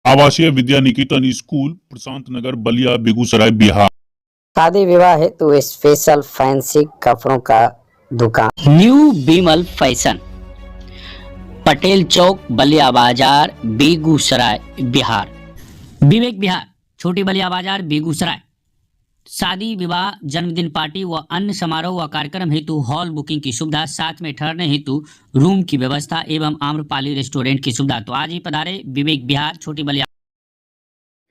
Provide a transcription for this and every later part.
आवासीय विद्या निकेतन स्कूल प्रशांत नगर बलिया बेगूसराय बिहार। शादी विवाह हेतु स्पेशल फैंसी कपड़ों का दुकान न्यू बिमल फैशन, पटेल चौक, बलिया बाजार, बेगूसराय बिहार। विवेक विहार, छोटी बलिया बाजार, बेगूसराय। शादी विवाह, जन्मदिन पार्टी व अन्य समारोह व कार्यक्रम हेतु हॉल बुकिंग की सुविधा, साथ में ठहरने हेतु रूम की व्यवस्था एवं आम्रपाली रेस्टोरेंट की सुविधा। तो आज ही पधारे विवेक विहार, छोटी बलिया।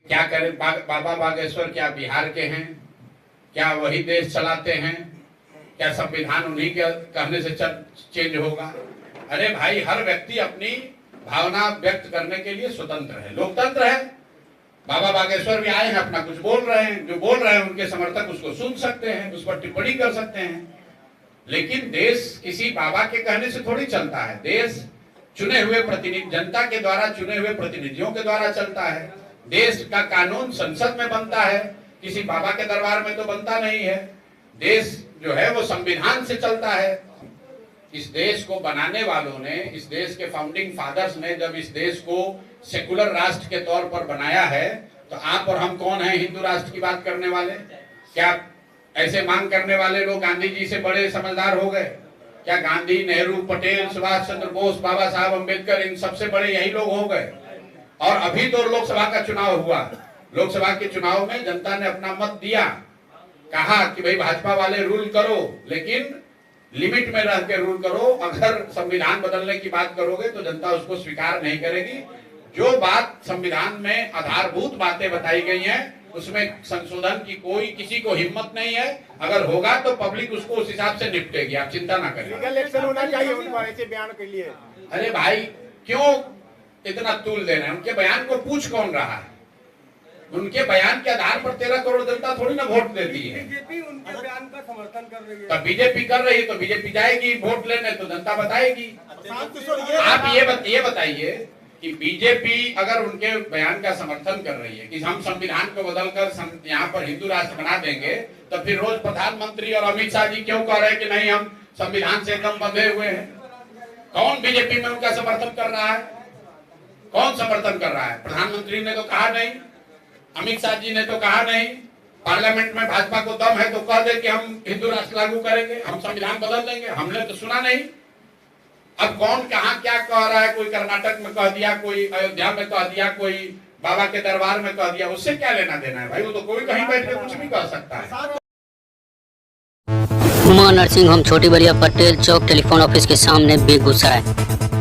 क्या करें, बाबा बागेश्वर क्या बिहार के हैं? क्या वही देश चलाते हैं? क्या संविधान उन्हीं के कहने से चेंज होगा? अरे भाई, हर व्यक्ति अपनी भावना व्यक्त करने के लिए स्वतंत्र है, लोकतंत्र है। बाबा बागेश्वर भी आए हैं, अपना कुछ बोल रहे हैं, जो बोल रहे हैं उनके समर्थक उसको सुन सकते हैं, उस पर टिप्पणी कर सकते हैं। लेकिन देश किसी बाबा के कहने से थोड़ी चलता है। देश चुने हुए प्रतिनिधि, जनता के द्वारा चुने हुए प्रतिनिधियों के द्वारा चलता है। देश का कानून संसद में बनता है, किसी बाबा के दरबार में तो बनता नहीं है। देश जो है वो संविधान से चलता है। इस देश को बनाने वालों ने, इस देश के फाउंडिंग फादर्स ने जब इस देश को सेकुलर राष्ट्र के तौर पर बनाया है, तो आप और हम कौन हैं हिंदू राष्ट्र की बात करने वाले? क्या ऐसे मांग करने वाले लोग गांधी जी से बड़े समझदार हो गए? क्या गांधी, नेहरू, पटेल, सुभाष चंद्र बोस, बाबा साहब अम्बेडकर, इन सबसे बड़े यही लोग हो गए? और अभी तो लोकसभा का चुनाव हुआ, लोकसभा के चुनाव में जनता ने अपना मत दिया, कहा कि भाई भाजपा वाले रूल करो, लेकिन लिमिट में रह के रूल करो। अगर संविधान बदलने की बात करोगे तो जनता उसको स्वीकार नहीं करेगी। जो बात संविधान में आधारभूत बातें बताई गई हैं, उसमें संशोधन की कोई किसी को हिम्मत नहीं है। अगर होगा तो पब्लिक उसको उस हिसाब से निपटेगी, आप चिंता ना करें। लीगल एक्शन होना चाहिए उन पर ऐसे बयान के लिए। अरे भाई, क्यों इतना तूल दे रहे हैं? उनके बयान को पूछ कौन रहा है? उनके बयान के आधार पर 13 करोड़ जनता थोड़ी ना वोट देती है। बीजेपी उनके बयान का समर्थन कर रही है। तो बीजेपी कर रही है तो बीजेपी जाएगी वोट लेने, तो जनता बताएगी। आप ये बताइए कि बीजेपी अगर उनके बयान का समर्थन कर रही है कि हम संविधान को बदलकर यहाँ पर हिंदू राष्ट्र बना देंगे, तो फिर रोज प्रधानमंत्री और अमित शाह जी क्यों कह रहे हैं कि नहीं, हम संविधान से एकदम बंधे हुए हैं? कौन बीजेपी में उनका समर्थन कर रहा है? कौन समर्थन कर रहा है? प्रधानमंत्री ने तो कहा नहीं, अमित शाह जी ने तो कहा नहीं। पार्लियामेंट में भाजपा को दम है तो कह दे कि हम हिंदू राष्ट्र लागू करेंगे, हम संविधान बदल देंगे। हमने तो सुना नहीं। अब कौन कहां क्या कह रहा है? कोई कर्नाटक में कह दिया, कोई अयोध्या में कह दिया, कोई बाबा के दरबार में कह दिया, उससे क्या लेना देना है भाई? वो तो कोई कहीं बैठ के कुछ भी कह सकता है। उमा नर्सिंग होम, छोटी बलिया, पटेल चौक, टेलीफोन ऑफिस के सामने, बेगूसराय।